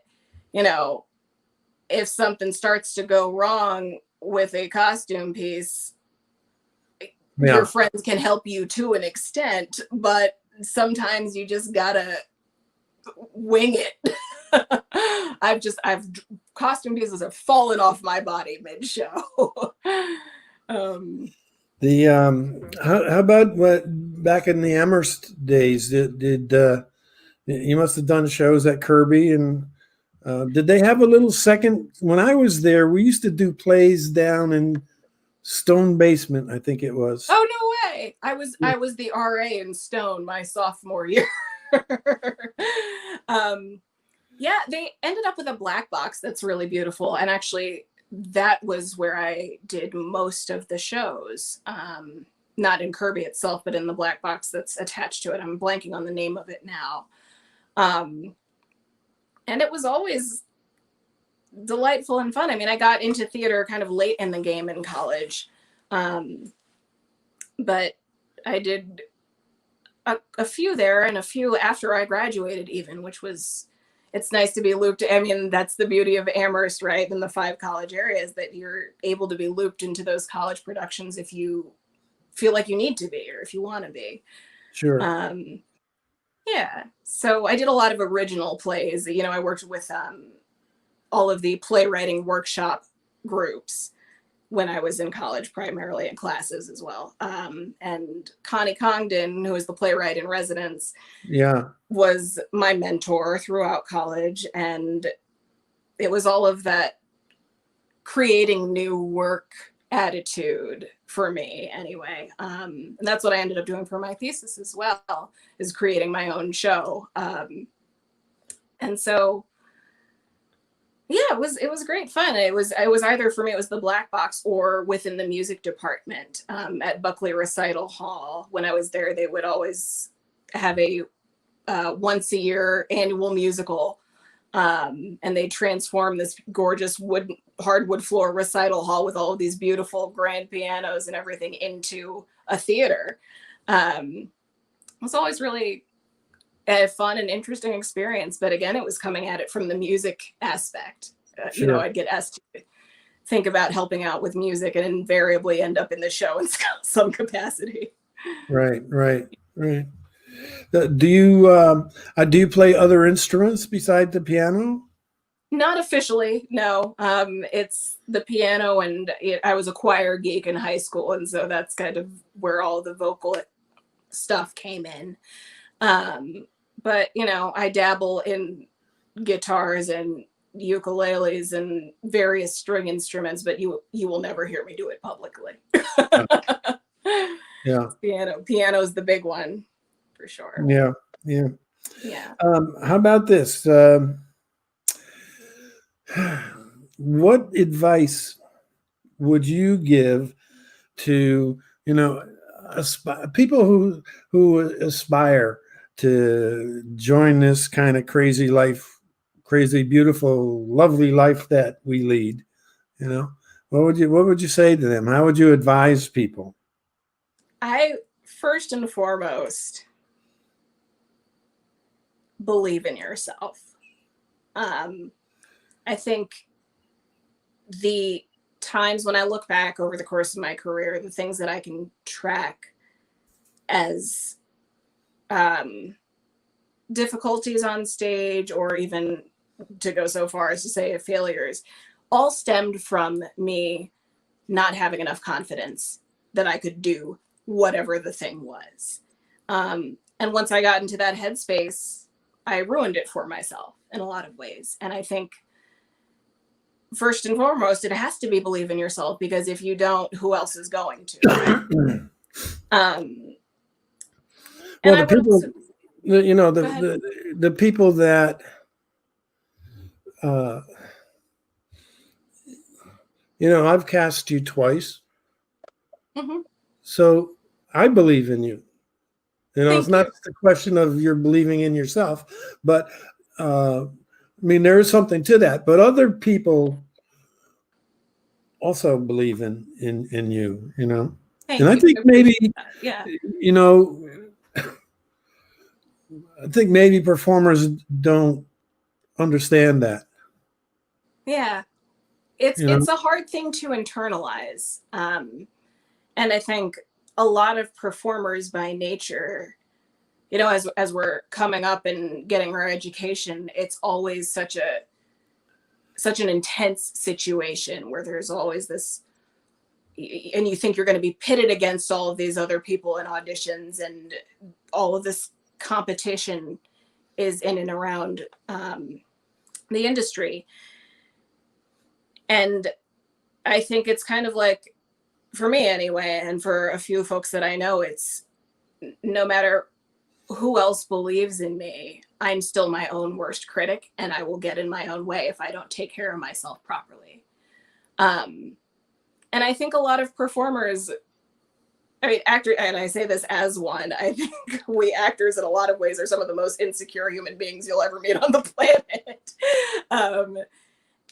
if something starts to go wrong with a costume piece, your friends can help you to an extent, but sometimes you just gotta wing it. Costume pieces have fallen off my body mid-show. How about what back in the Amherst days? Did you must have done shows at Kirby, and did they have a little second? When I was there, we used to do plays down in Stone Basement, I think it was. Oh, no way! I was the RA in Stone my sophomore year. Yeah, they ended up with a black box that's really beautiful, and actually that was where I did most of the shows. Not in Kirby itself, but in the black box that's attached to it. I'm blanking on the name of it now. And it was always delightful and fun. I mean, I got into theater kind of late in the game in college. But I did a few there and a few after I graduated even, which was, it's nice to be looped. I mean, that's the beauty of Amherst, right? In the 5 college areas, that you're able to be looped into those college productions if you feel like you need to be, or if you want to be. Sure. Yeah. So I did a lot of original plays. I worked with all of the playwriting workshop groups when I was in college, primarily in classes as well. And Connie Congdon, who was the playwright in residence, was my mentor throughout college. And it was all of that creating new work attitude for me anyway. And that's what I ended up doing for my thesis as well, is creating my own show. And so, yeah, it was great fun. It was either, for me, it was the black box or within the music department at Buckley Recital Hall. When I was there, they would always have a once a year annual musical. And they transformed this gorgeous hardwood floor recital hall with all of these beautiful grand pianos and everything into a theater. It was always really a fun and interesting experience. But again, it was coming at it from the music aspect. Sure. I'd get asked to think about helping out with music and invariably end up in the show in some capacity. Right. Do you play other instruments besides the piano? Not officially, no. It's the piano, and I was a choir geek in high school, and so that's kind of where all the vocal stuff came in. But I dabble in guitars and ukuleles and various string instruments, but you will never hear me do it publicly. Yeah. Piano is the big one. For sure. Yeah. How about this? What advice would you give to people who aspire to join this kind of crazy life, crazy, beautiful, lovely life that we lead? What would you say to them? How would you advise people? I first and foremost believe in yourself. I think the times when I look back over the course of my career, the things that I can track as difficulties on stage, or even to go so far as to say failures, all stemmed from me not having enough confidence that I could do whatever the thing was. And once I got into that headspace, I ruined it for myself in a lot of ways. And I think first and foremost, it has to be believe in yourself, because if you don't, who else is going to? Well, the people, you know, the people that, you know, I've cast you twice. Mm-hmm. So I believe in you. You know, it's not just a question of you're believing in yourself, but I mean, there is something to that. But other people also believe in you, you know. And I think maybe, you know, I think maybe performers don't understand that. Yeah. It's a hard thing to internalize. And I think a lot of performers by nature, you know, as we're coming up and getting our education, it's always such an intense situation where there's always this, and you think you're going to be pitted against all of these other people in auditions, and all of this competition is in and around the industry. And I think it's kind of like, for me anyway, and for a few folks that I know, it's no matter who else believes in me, I'm still my own worst critic, and I will get in my own way if I don't take care of myself properly. And I think a lot of performers, I mean, and I say this as one, I think we actors in a lot of ways are some of the most insecure human beings you'll ever meet on the planet.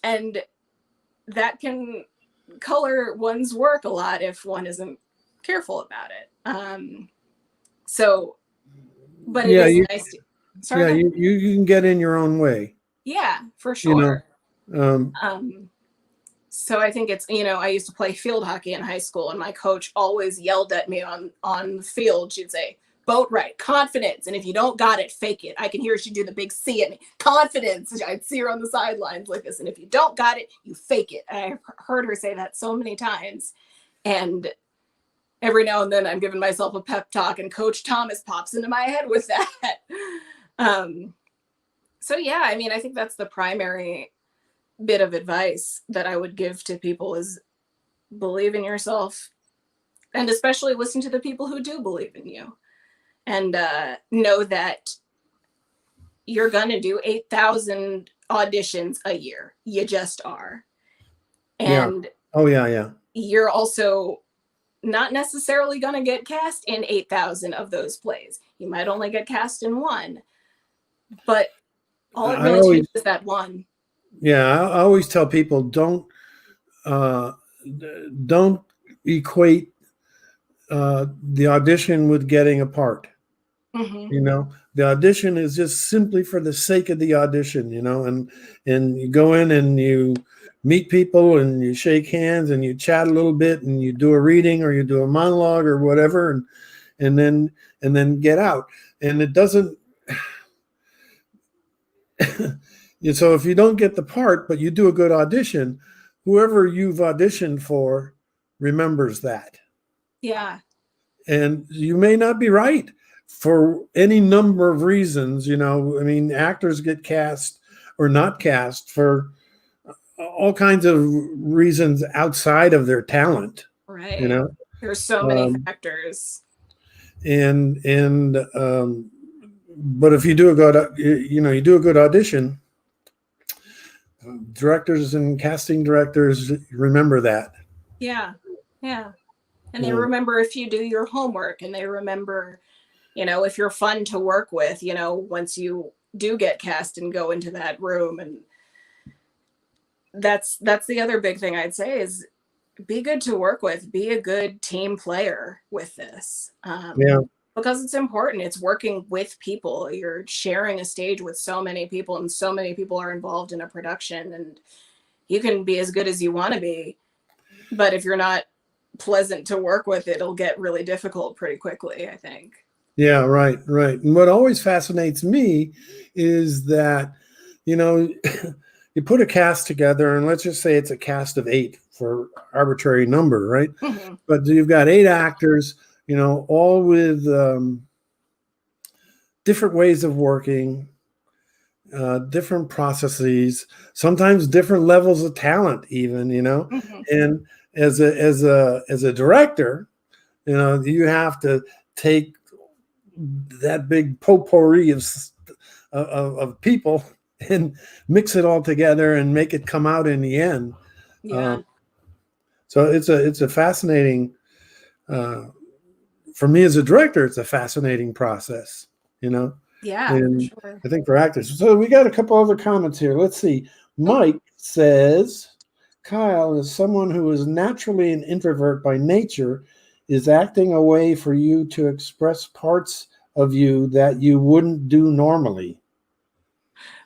And that can color one's work a lot if one isn't careful about it. So, but it is nice to, sorry. Yeah, you can get in your own way. Yeah, for sure. You know, so I think it's, you know, I used to play field hockey in high school, and my coach always yelled at me on the field. She'd say, Boatwright, confidence. And if you don't got it, fake it. I can hear she do the big C at me. Confidence. I'd see her on the sidelines like this. And if you don't got it, you fake it. And I heard her say that so many times. And every now and then I'm giving myself a pep talk, and Coach Thomas pops into my head with that. So yeah, I mean, I think that's the primary bit of advice that I would give to people is believe in yourself, and especially listen to the people who do believe in you, and know that you're going to do 8,000 auditions a year. You just are. And you're also not necessarily going to get cast in 8,000 of those plays. You might only get cast in one, but all it really takes is that one. Yeah, I always tell people don't equate the audition with getting a part. Mm-hmm. You know, the audition is just simply for the sake of the audition. You know, and you go in and you meet people and you shake hands and you chat a little bit and you do a reading or you do a monologue or whatever, and then get out. And it doesn't. So if you don't get the part, but you do a good audition, whoever you've auditioned for remembers that. Yeah. And you may not be right for any number of reasons. You know, I mean, actors get cast or not cast for all kinds of reasons outside of their talent. Right. You know, there's so many factors. But if you do a good, you do a good audition, directors and casting directors remember that. Yeah. Yeah. And they remember if you do your homework, and they remember, you know, if you're fun to work with, you know, once you do get cast and go into that room. And that's the other big thing I'd say is be good to work with, be a good team player with this. Because it's important. It's working with people. You're sharing a stage with so many people, and so many people are involved in a production, and you can be as good as you want to be, but if you're not pleasant to work with, it'll get really difficult pretty quickly, I think. Yeah, right. And what always fascinates me is that, you know, you put a cast together, and let's just say it's a cast of 8 for arbitrary number, right? Mm-hmm. But you've got 8 actors, you know, all with different ways of working, different processes, sometimes different levels of talent, even, you know. Mm-hmm. And as a director, you know, you have to take that big potpourri of people and mix it all together and make it come out in the end. Yeah. So it's a fascinating, for me as a director, it's a fascinating process, you know. Yeah, And for sure. I think for actors. So we got a couple other comments here. Let's see. Mike says, Kyle, is someone who is naturally an introvert by nature, is acting a way for you to express parts of you that you wouldn't do normally?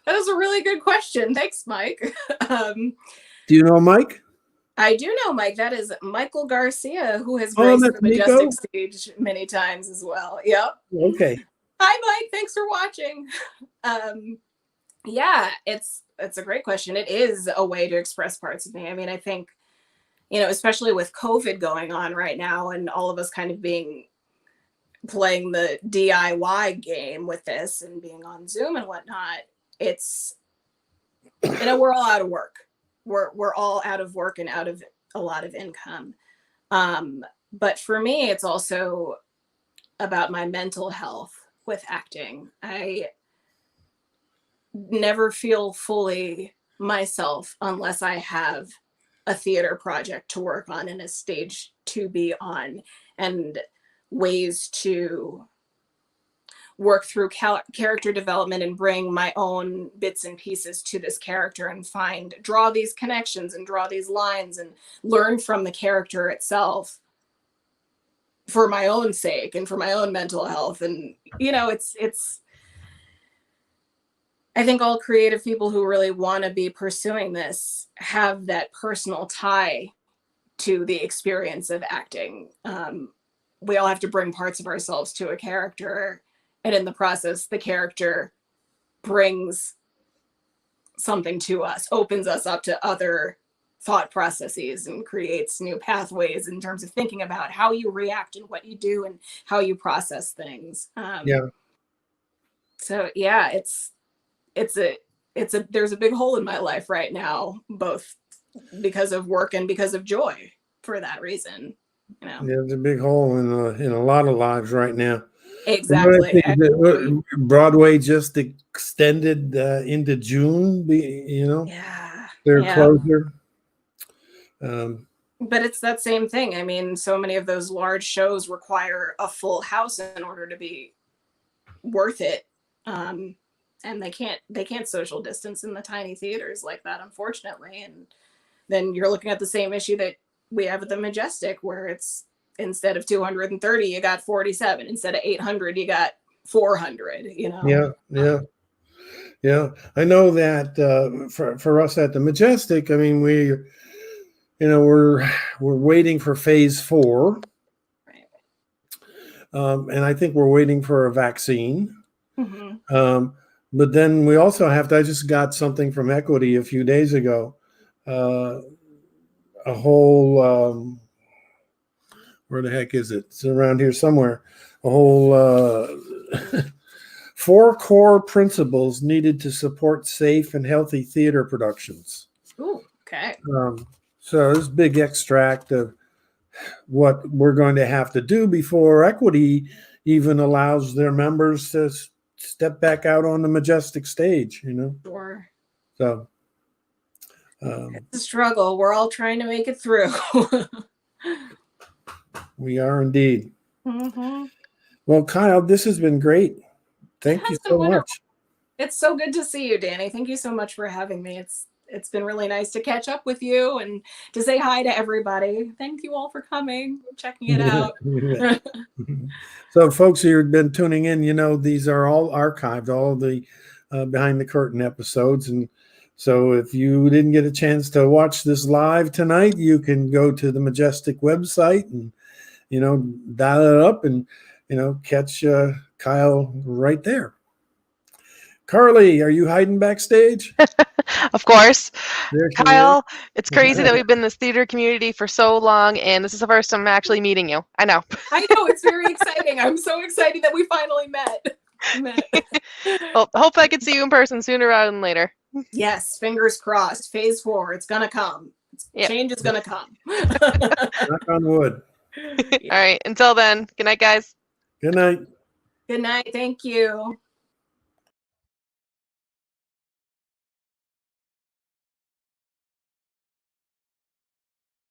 That is a really good question. Thanks, Mike. Do you know Mike? I do know Mike. That is Michael Garcia, who has Oh, graced that's the Majestic Nico? stage many times as well. Yep. Okay. Hi, Mike. Thanks for watching. Yeah, it's a great question. It is a way to express parts of me. I mean, I think, you know, especially with COVID going on right now and all of us kind of playing the DIY game with this and being on Zoom and whatnot, it's, you know, we're all out of work. We're all out of work and out of a lot of income. But for me, it's also about my mental health with acting. I never feel fully myself unless I have a theater project to work on and a stage to be on, and ways to work through character development and bring my own bits and pieces to this character and draw these connections and draw these lines and learn from the character itself for my own sake and for my own mental health. And, you know, it's, I think all creative people who really want to be pursuing this have that personal tie to the experience of acting. We all have to bring parts of ourselves to a character, and in the process, the character brings something to us, opens us up to other thought processes, and creates new pathways in terms of thinking about how you react and what you do and how you process things. Yeah. So yeah, there's a big hole in my life right now, both because of work and because of joy for that reason. You know? There's a big hole in a lot of lives right now. Exactly. Broadway just extended into June, you know, their closure. But it's that same thing. I mean, so many of those large shows require a full house in order to be worth it. And they can't social distance in the tiny theaters like that, unfortunately. And then you're looking at the same issue that we have at the Majestic, where it's, instead of 230, you got 47. Instead of 800, you got 400, you know? Yeah. I know that for us at the Majestic, I mean, we're waiting for phase 4. Right. And I think we're waiting for a vaccine. Mm-hmm. But then we also have to, I just got something from Equity a few days ago, a whole, where the heck is it? It's around here somewhere. A whole 4 core principles needed to support safe and healthy theater productions. Ooh, okay. So this big extract of what we're going to have to do before Equity even allows their members to step back out on the Majestic stage, you know? Sure. So it's a struggle. We're all trying to make it through. We are indeed. Mm-hmm. Well, Kyle, this has been great. Thank you so much. It's so good to see you, Danny. Thank you so much for having me. It's been really nice to catch up with you and to say hi to everybody. Thank you all for coming, checking it out. So folks who have been tuning in, you know, these are all archived, all of the behind the curtain episodes. And so if you didn't get a chance to watch this live tonight, you can go to the Majestic website and, you know, dial it up and, you know, catch Kyle right there. Carly, are you hiding backstage? Of course. There she Kyle, is. it's crazy that we've been in this theater community for so long, and this is the first time I'm actually meeting you. I know. I know, it's very exciting. I'm so excited that we finally met. Oh. Well, hope I could see you in person sooner rather than later. Yes, fingers crossed. Phase 4, it's gonna come. Yep. Change is gonna come. Knock on wood. Yeah. All right. Until then, good night, guys. Good night. Good night. Thank you.